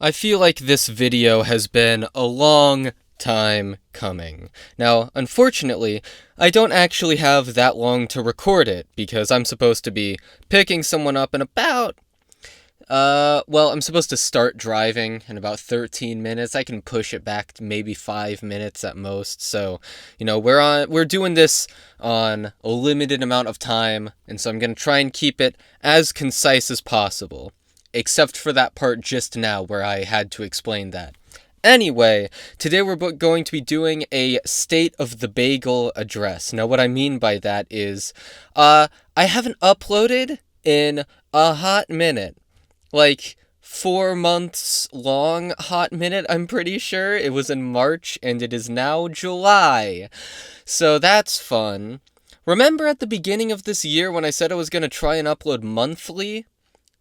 I feel like this video has been a long time coming. Now, unfortunately, I don't actually have that long to record it because I'm supposed to be picking someone up in I'm supposed to start driving in about 13 minutes. I can push it back to maybe 5 minutes at most. So, we're doing this on a limited amount of time, and so I'm going to try and keep it as concise as possible. Except for that part just now where I had to explain that. Anyway, today we're going to be doing a State of the Bagel address. Now, what I mean by that is, I haven't uploaded in a hot minute. Like, 4 months long hot minute, I'm pretty sure. It was in March, and it is now July. So that's fun. Remember at the beginning of this year when I said I was going to try and upload monthly?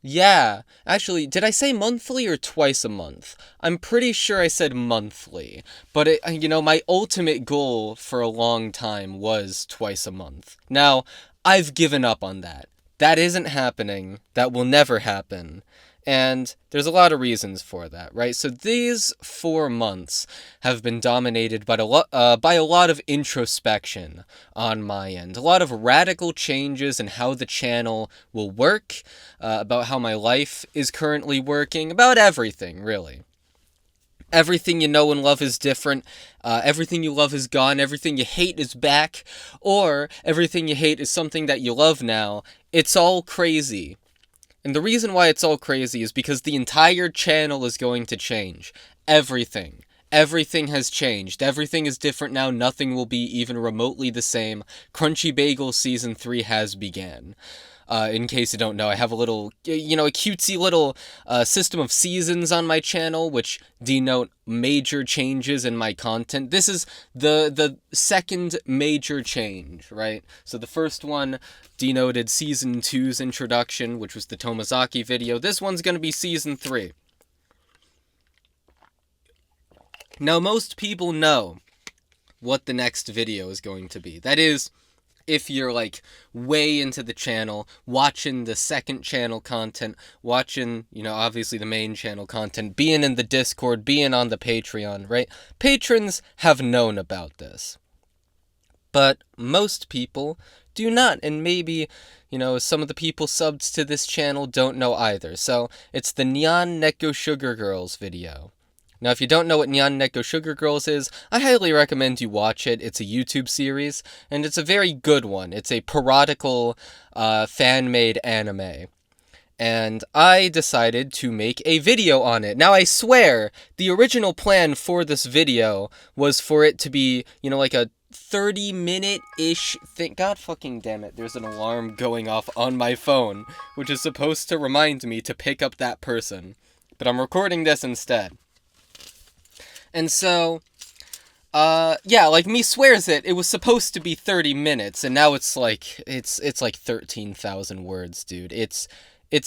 Yeah, actually, did I say monthly or twice a month? I'm pretty sure I said monthly, but my ultimate goal for a long time was twice a month. Now, I've given up on that. That isn't happening. That will never happen. And there's a lot of reasons for that, right? So these 4 months have been dominated by a lot of introspection on my end. A lot of radical changes in how the channel will work, about how my life is currently working, about everything, really. Everything you know and love is different. Everything you love is gone. Everything you hate is back. Or everything you hate is something that you love now. It's all crazy. And the reason why it's all crazy is because the entire channel is going to change. Everything. Everything has changed. Everything is different now. Nothing will be even remotely the same. Crunchy Bagel Season 3 has began. In case you don't know, I have a cutesy little system of seasons on my channel, which denote major changes in my content. This is the second major change, right? So the first one denoted Season 2's introduction, which was the Tomazaki video. This one's going to be Season 3. Now, most people know what the next video is going to be. That is, if you're like way into the channel, watching the second channel content, watching, obviously the main channel content, being in the Discord, being on the Patreon, right? Patrons have known about this. But most people do not, and maybe, some of the people subbed to this channel don't know either. So, it's the Nyan Neko Sugar Girls video. Now, if you don't know what Nyan Neko Sugar Girls is, I highly recommend you watch it. It's a YouTube series, and it's a very good one. It's a parodical, fan-made anime. And I decided to make a video on it. Now, I swear, the original plan for this video was for it to be, like a 30-minute-ish thing. God fucking damn it, there's an alarm going off on my phone, which is supposed to remind me to pick up that person. But I'm recording this instead. And so, like me swears it was supposed to be 30 minutes, and now it's like 13,000 words, dude. It's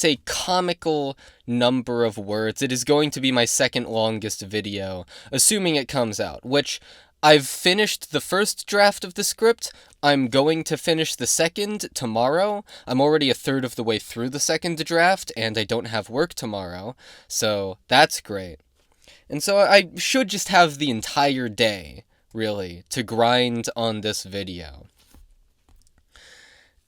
a comical number of words. It is going to be my second longest video, assuming it comes out, which I've finished the first draft of the script. I'm going to finish the second tomorrow. I'm already a third of the way through the second draft, and I don't have work tomorrow, so that's great. And so I should just have the entire day, really, to grind on this video.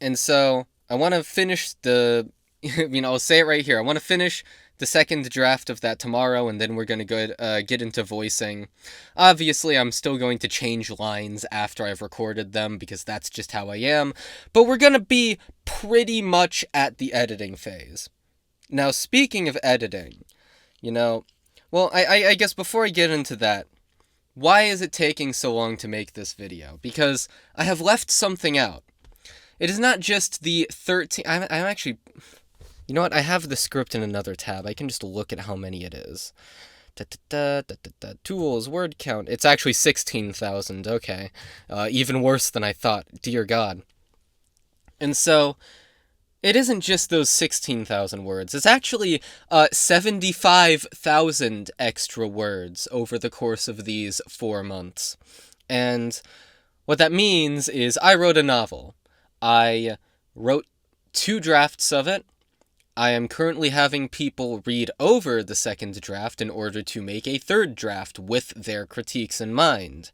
And so I want to finish I'll say it right here. I want to finish the second draft of that tomorrow, and then we're going to get into voicing. Obviously, I'm still going to change lines after I've recorded them, because that's just how I am. But we're going to be pretty much at the editing phase. Now, speaking of editing, well, I guess before I get into that, why is it taking so long to make this video? Because I have left something out. It is not just the 13... I'm actually... You know what? I have the script in another tab. I can just look at how many it is. Tools, word count. It's actually 16,000. Okay. Even worse than I thought. Dear God. And so... It isn't just those 16,000 words. It's actually 75,000 extra words over the course of these 4 months. And what that means is I wrote a novel. I wrote 2 drafts of it, I am currently having people read over the second draft in order to make a third draft with their critiques in mind.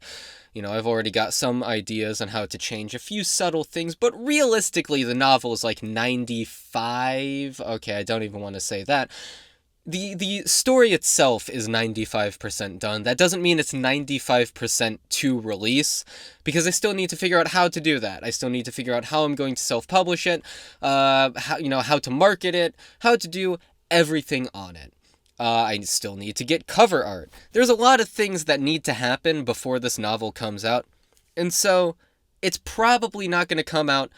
I've already got some ideas on how to change a few subtle things, but realistically, the novel is like 95. Okay, I don't even want to say that. The story itself is 95% done. That doesn't mean it's 95% to release, because I still need to figure out how to do that. I still need to figure out how I'm going to self-publish it, how to market it, how to do everything on it. I still need to get cover art. There's a lot of things that need to happen before this novel comes out, and so it's probably not going to come out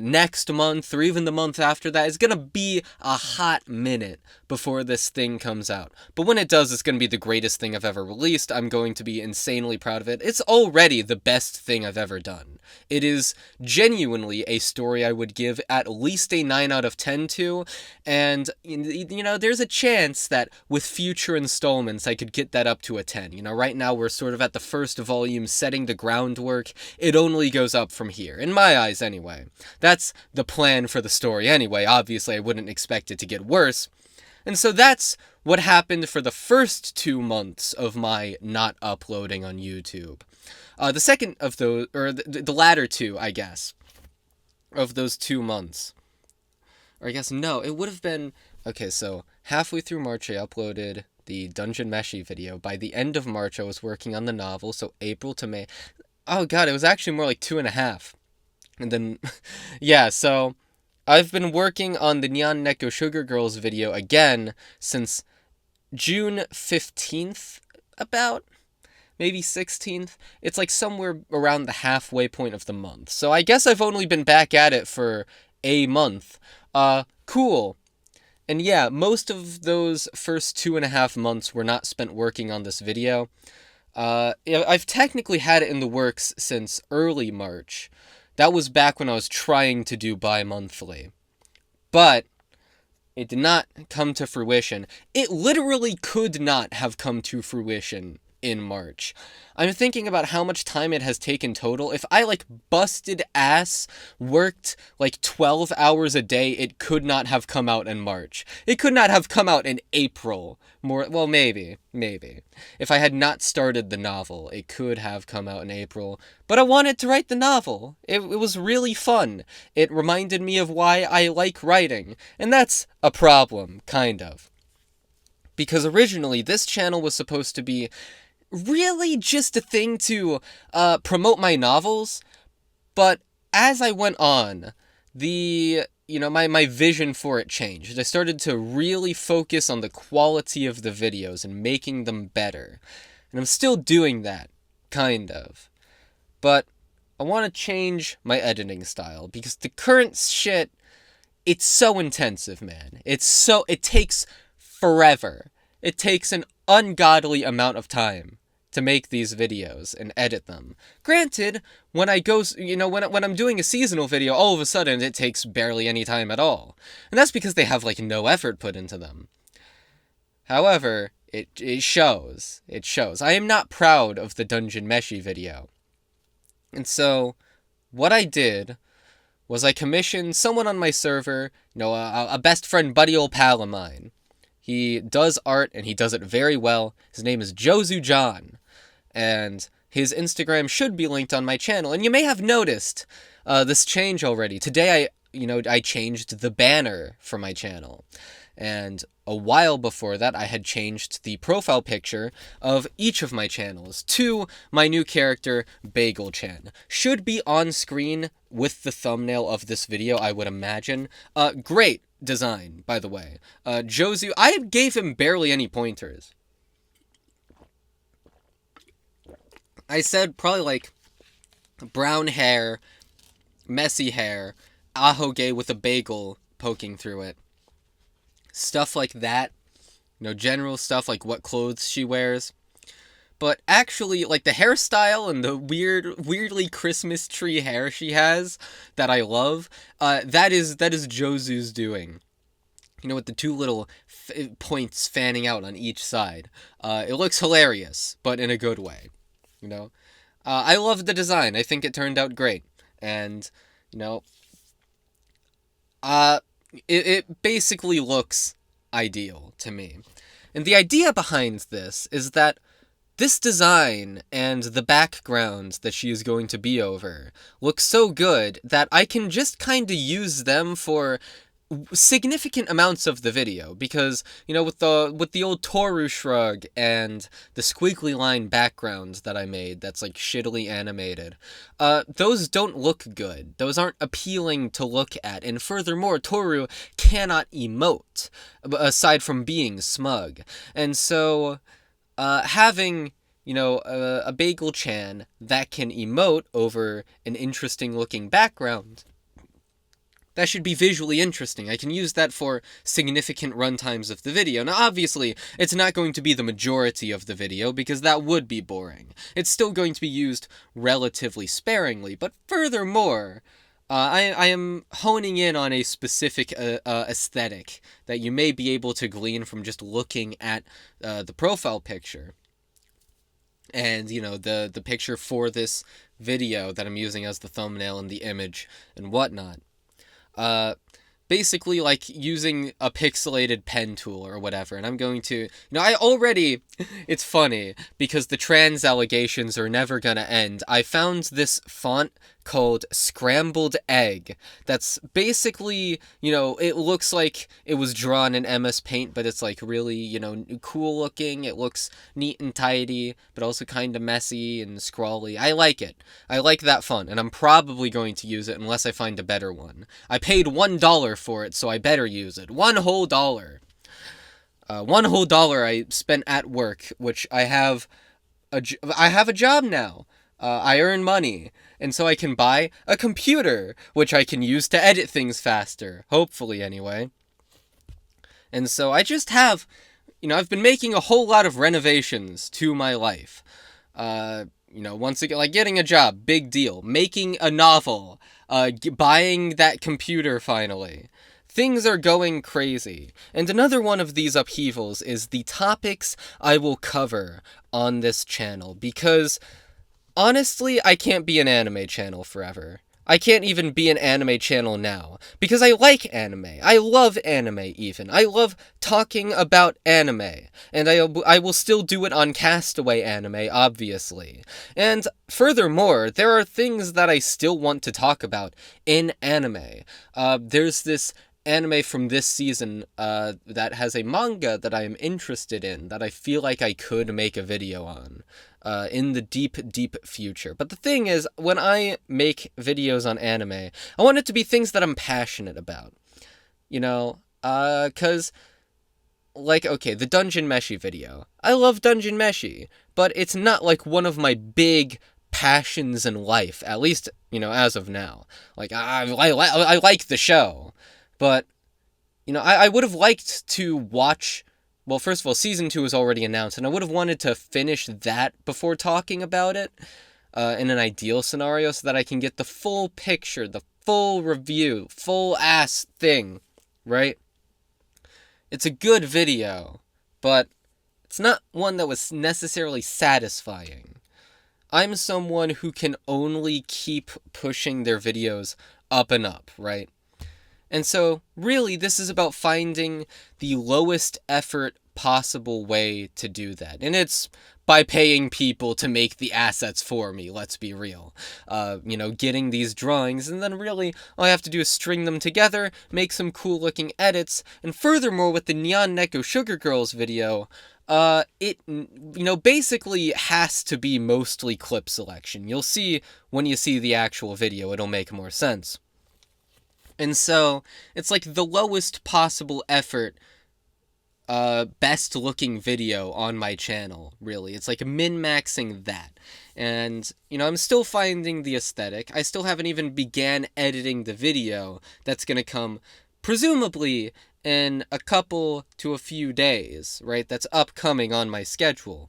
next month or even the month after that. It's going to be a hot minute before this thing comes out. But when it does, it's going to be the greatest thing I've ever released. I'm going to be insanely proud of it. It's already the best thing I've ever done. It is genuinely a story I would give at least a 9 out of 10 to, and, there's a chance that with future installments I could get that up to a 10. Right now we're sort of at the first volume setting the groundwork. It only goes up from here, in my eyes anyway. That's the plan for the story anyway. Obviously, I wouldn't expect it to get worse. And so that's what happened for the first 2 months of my not uploading on YouTube. The second of those, or the latter two, I guess, of those 2 months. Or I guess, no, it would have been... Okay, so halfway through March, I uploaded the Dungeon Meshi video. By the end of March, I was working on the novel, so April to May. Oh god, it was actually more like 2.5. And then, yeah, so I've been working on the Nyan Neko Sugar Girls video again since June 15th, about, maybe 16th. It's like somewhere around the halfway point of the month. So I guess I've only been back at it for a month. Cool. And yeah, most of those first 2.5 months were not spent working on this video. I've technically had it in the works since early March. That was back when I was trying to do bi-monthly. But it did not come to fruition. It literally could not have come to fruition in March. I'm thinking about how much time it has taken total. If I, busted ass, worked, 12 hours a day, it could not have come out in March. It could not have come out in April. Well, maybe. If I had not started the novel, it could have come out in April. But I wanted to write the novel. It was really fun. It reminded me of why I like writing. And that's a problem, kind of. Because originally, this channel was supposed to be really just a thing to promote my novels, but as I went on, my vision for it changed. I started to really focus on the quality of the videos and making them better. And I'm still doing that, kind of. But I want to change my editing style, because the current shit, it's so intensive, man. It takes forever. It takes an ungodly amount of time to make these videos and edit them. Granted, when I go, when I'm doing a seasonal video, all of a sudden it takes barely any time at all. And that's because they have, no effort put into them. However, it shows. It shows. I am not proud of the Dungeon Meshi video. And so, what I did was I commissioned someone on my server, a best friend, buddy old pal of mine. He does art, and he does it very well. His name is Jozu John, and his Instagram should be linked on my channel. And you may have noticed this change already. Today, I changed the banner for my channel. And a while before that, I had changed the profile picture of each of my channels to my new character, Bagel Chan. Should be on screen with the thumbnail of this video, I would imagine. Great design, by the way. Jozu, I gave him barely any pointers. I said probably brown hair, messy hair, ahoge with a bagel poking through it. Stuff like that. General stuff like what clothes she wears. But actually, the hairstyle and the weirdly Christmas tree hair she has that I love, that is Jozu's doing. With the two little points fanning out on each side. It looks hilarious, but in a good way. I love the design. I think it turned out great. And, it basically looks ideal to me. And the idea behind this is that this design and the background that she is going to be over look so good that I can just kind of use them for significant amounts of the video, because with the old Toru shrug and the squiggly line background that I made that's like shittily animated, those don't look good. Those aren't appealing to look at, and furthermore, Toru cannot emote aside from being smug. And so having a Bagel Chan that can emote over an interesting looking background, that should be visually interesting. I can use that for significant runtimes of the video. Now, obviously, it's not going to be the majority of the video, because that would be boring. It's still going to be used relatively sparingly, but furthermore, I am honing in on a specific aesthetic that you may be able to glean from just looking at the profile picture. And, the picture for this video that I'm using as the thumbnail and the image and whatnot. Basically like using a pixelated pen tool or whatever, and I'm going to, it's funny, because the trans allegations are never gonna end. I found this font called Scrambled Egg that's basically, it looks like it was drawn in MS Paint, but it's like really, cool looking. It looks neat and tidy, but also kind of messy and scrawly. I like it. I like that font, and I'm probably going to use it unless I find a better one. I paid $1 for it, so I better use it. $1 whole. $1 I spent at work, which I have a job now. I earn money, and so I can buy a computer, which I can use to edit things faster. Hopefully, anyway. And so I just have, I've been making a whole lot of renovations to my life. Once again, like getting a job, big deal. Making a novel, buying that computer finally. Things are going crazy. And another one of these upheavals is the topics I will cover on this channel, because honestly, I can't be an anime channel forever. I can't even be an anime channel now, because I like anime. I love anime even. I love talking about anime, and I will still do it on Castaway Anime, obviously. And furthermore, there are things that I still want to talk about in anime. There's this anime from this season that has a manga that I am interested in, that I feel like I could make a video on in the deep, deep future. But the thing is, when I make videos on anime, I want it to be things that I'm passionate about. Because, okay, the Dungeon Meshi video. I love Dungeon Meshi, but it's not like one of my big passions in life, at least, as of now. Like, I like the show. But, I would have liked to watch, well, first of all, Season 2 is already announced, and I would have wanted to finish that before talking about it, in an ideal scenario, so that I can get the full picture, the full review, full-ass thing, right? It's a good video, but it's not one that was necessarily satisfying. I'm someone who can only keep pushing their videos up and up, right? And so, really, this is about finding the lowest effort possible way to do that. And it's by paying people to make the assets for me, let's be real. Getting these drawings, and then really, all I have to do is string them together, make some cool-looking edits, and furthermore, with the Neon Neko Sugar Girls video, it basically has to be mostly clip selection. You'll see when you see the actual video, it'll make more sense. And so, it's like the lowest possible effort, best looking video on my channel, really. It's like min-maxing that. And, I'm still finding the aesthetic. I still haven't even began editing the video that's gonna come, presumably, in a couple to a few days, right? That's upcoming on my schedule.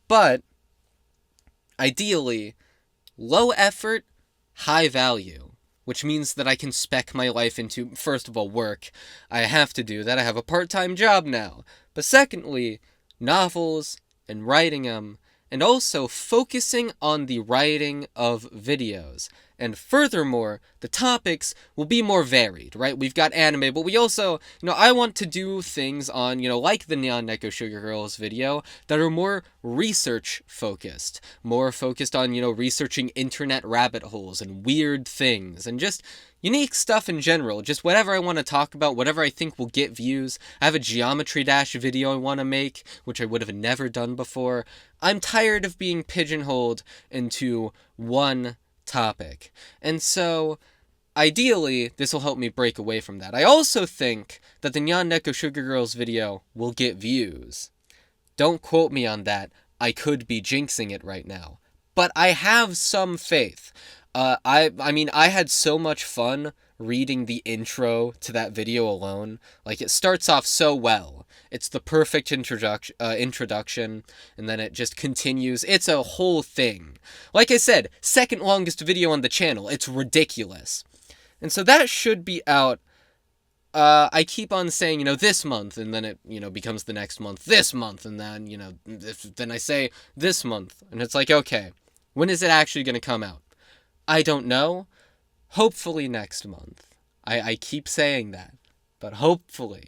But, ideally, low effort, high value. Which means that I can spec my life into, first of all, work. I have to do that. I have a part-time job now. But secondly, novels and writing them, and also focusing on the writing of videos. And furthermore, the topics will be more varied, right? We've got anime, but we also, I want to do things on, like the Neon Neko Sugar Girls video that are more research focused, more focused on, researching internet rabbit holes and weird things and just unique stuff in general. Just whatever I want to talk about, whatever I think will get views. I have a Geometry Dash video I want to make, which I would have never done before. I'm tired of being pigeonholed into one topic. And so, ideally, this will help me break away from that. I also think that the Nyan Neko Sugar Girls video will get views. Don't quote me on that. I could be jinxing it right now. But I have some faith. I mean, I had so much fun reading the intro to that video alone. Like, it starts off so well. It's the perfect introduction, and then it just continues. It's a whole thing. Like I said, second longest video on the channel. It's ridiculous. And so that should be out. I keep on saying, this month, and then it, becomes the next month, this month, and then, then I say this month, and it's like, okay, when is it actually going to come out? I don't know. Hopefully next month. I keep saying that, but hopefully.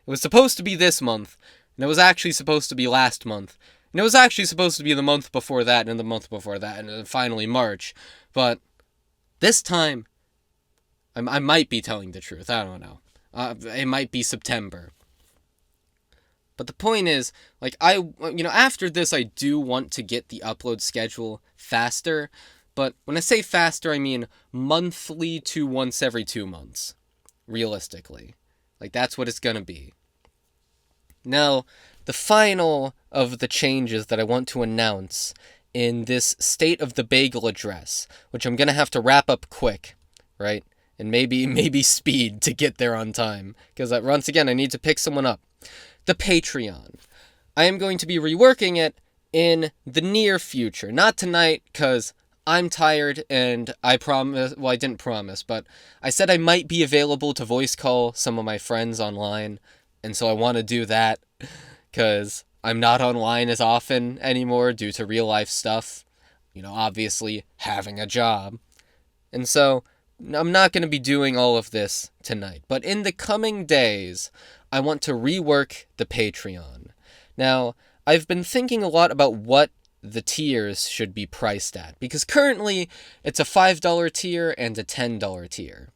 It was supposed to be this month, and it was actually supposed to be last month, and it was actually supposed to be the month before that, and the month before that, and then finally March, but this time, I might be telling the truth, I don't know. It might be September. But the point is, like, after this, I do want to get the upload schedule faster, but when I say faster, I mean monthly to once every 2 months, realistically. Like, that's what it's gonna be. Now, the final of the changes that I want to announce in this State of the Bagel address, which I'm gonna have to wrap up quick, right? And maybe speed to get there on time, because once again, I need to pick someone up. The Patreon. I am going to be reworking it in the near future. Not tonight, because I'm tired, and I didn't promise, but I said I might be available to voice call some of my friends online, and so I want to do that, because I'm not online as often anymore due to real-life stuff, obviously having a job. And so, I'm not going to be doing all of this tonight, but in the coming days, I want to rework the Patreon. Now, I've been thinking a lot about what the tiers should be priced at, because currently it's a $5 tier and a $10 tier.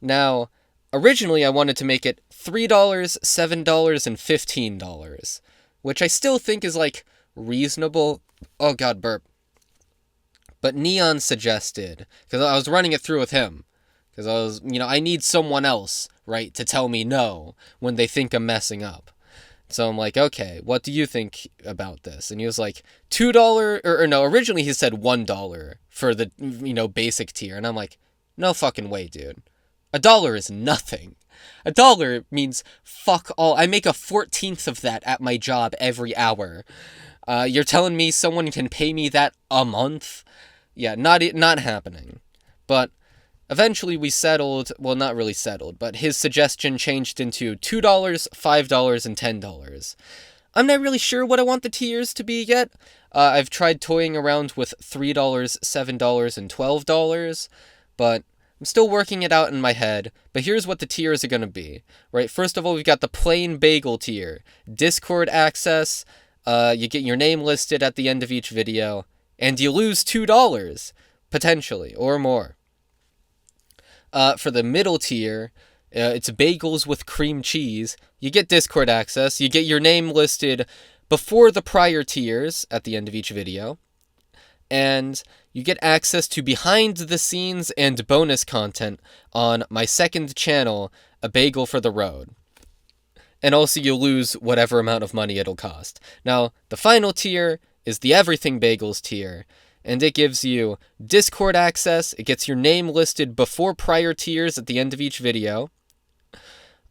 Now, originally I wanted to make it $3, $7, and $15, which I still think is, like, reasonable. Oh god, burp. But Neon suggested, because I was running it through with him, because I was, I need someone else, right, to tell me no when they think I'm messing up. So I'm like, okay, what do you think about this? And he was like, $2, or no, originally he said $1 for the, basic tier. And I'm like, no fucking way, dude. $1 is nothing. $1 means fuck all. I make a 14th of that at my job every hour. You're telling me someone can pay me that a month? Yeah, not happening. But eventually we settled, well, not really settled, but his suggestion changed into $2, $5, and $10. I'm not really sure what I want the tiers to be yet. I've tried toying around with $3, $7, and $12, but I'm still working it out in my head. But here's what the tiers are going to be, right? First of all, we've got the plain bagel tier. Discord access, you get your name listed at the end of each video, and you lose $2, potentially, or more. For the middle tier, it's bagels with cream cheese. You get Discord access. You get your name listed before the prior tiers at the end of each video. And you get access to behind the scenes and bonus content on my second channel, A Bagel for the Road. And also you lose whatever amount of money it'll cost. Now, the final tier is the Everything Bagels tier. And it gives you Discord access, it gets your name listed before prior tiers at the end of each video,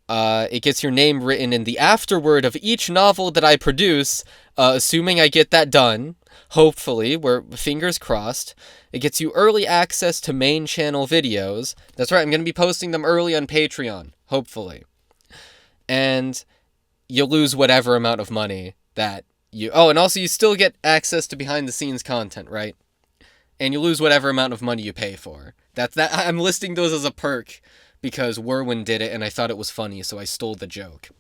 it gets your name written in the afterword of each novel that I produce, assuming I get that done, hopefully, we're fingers crossed. It gets you early access to main channel videos. That's right, I'm going to be posting them early on Patreon, hopefully. And you'll lose whatever amount of money that and also you still get access to behind the scenes content, right? and you lose whatever amount of money you pay for. That. I'm listing those as a perk because Werwin did it and I thought it was funny, so I stole the joke.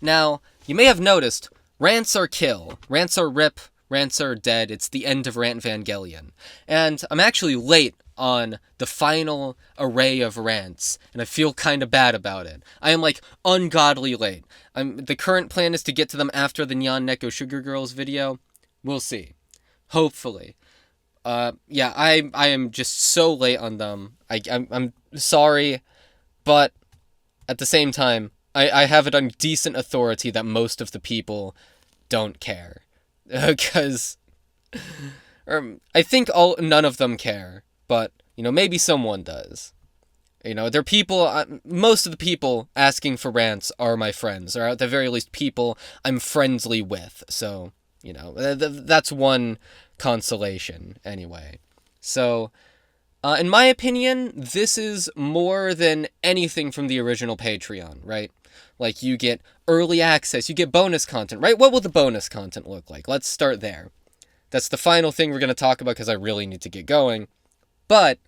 Now, you may have noticed, rants are kill, rants are rip, rants are dead. It's the end of Rant Vangelion. And I'm actually late on the final array of rants, and I feel kind of bad about it. I am like ungodly late. The current plan is to get to them after the Nyan Neko Sugar Girls video. We'll see. Hopefully. Yeah, I am just so late on them. I'm sorry, but at the same time, I have it on decent authority that most of the people don't care. Because I think none of them care, but, maybe someone does. They're people, most of the people asking for rants are my friends, or at the very least people I'm friendly with, so, that's one consolation, anyway. So, in my opinion, this is more than anything from the original Patreon, right? Like, you get early access, you get bonus content, right? What will the bonus content look like? Let's start there. That's the final thing we're going to talk about because I really need to get going. But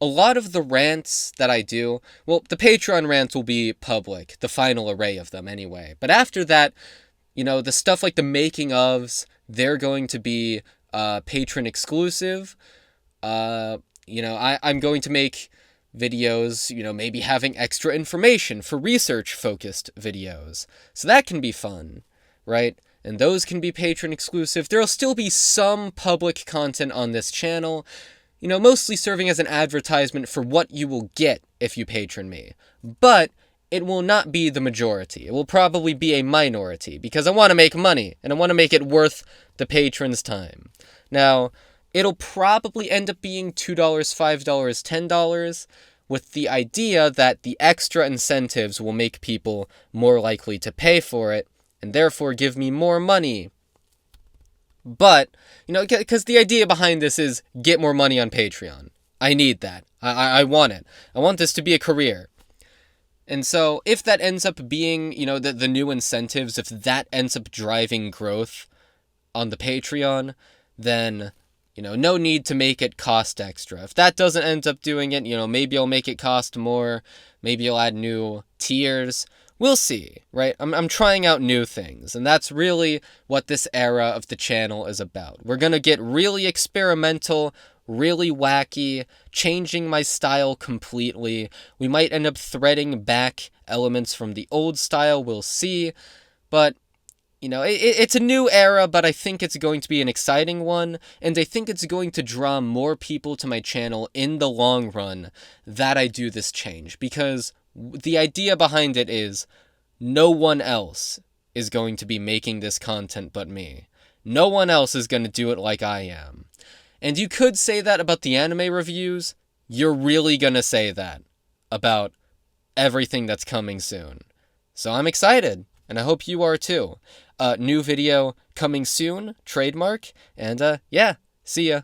a lot of the rants that I do, well, the Patreon rants will be public, the final array of them anyway. But after that, the stuff like the making ofs, they're going to be patron exclusive. I'm going to make videos, maybe having extra information for research-focused videos. So that can be fun, right? And those can be patron exclusive. There'll still be some public content on this channel, mostly serving as an advertisement for what you will get if you patron me. But it will not be the majority. It will probably be a minority, because I want to make money, and I want to make it worth the patrons' time. Now, it'll probably end up being $2, $5, $10, with the idea that the extra incentives will make people more likely to pay for it, and therefore give me more money. But, because the idea behind this is get more money on Patreon. I need that. I want it. I want this to be a career. And so, if that ends up being, the new incentives, if that ends up driving growth on the Patreon, then, no need to make it cost extra. If that doesn't end up doing it, maybe I'll make it cost more. Maybe I'll add new tiers. We'll see, right? I'm trying out new things, and that's really what this era of the channel is about. We're gonna get really experimental, really wacky, changing my style completely. We might end up threading back elements from the old style, we'll see. But, it's a new era, but I think it's going to be an exciting one, and I think it's going to draw more people to my channel in the long run that I do this change, because the idea behind it is no one else is going to be making this content but me. No one else is going to do it like I am. And you could say that about the anime reviews. You're really going to say that about everything that's coming soon. So I'm excited, and I hope you are too. New video coming soon, trademark, and yeah, see ya.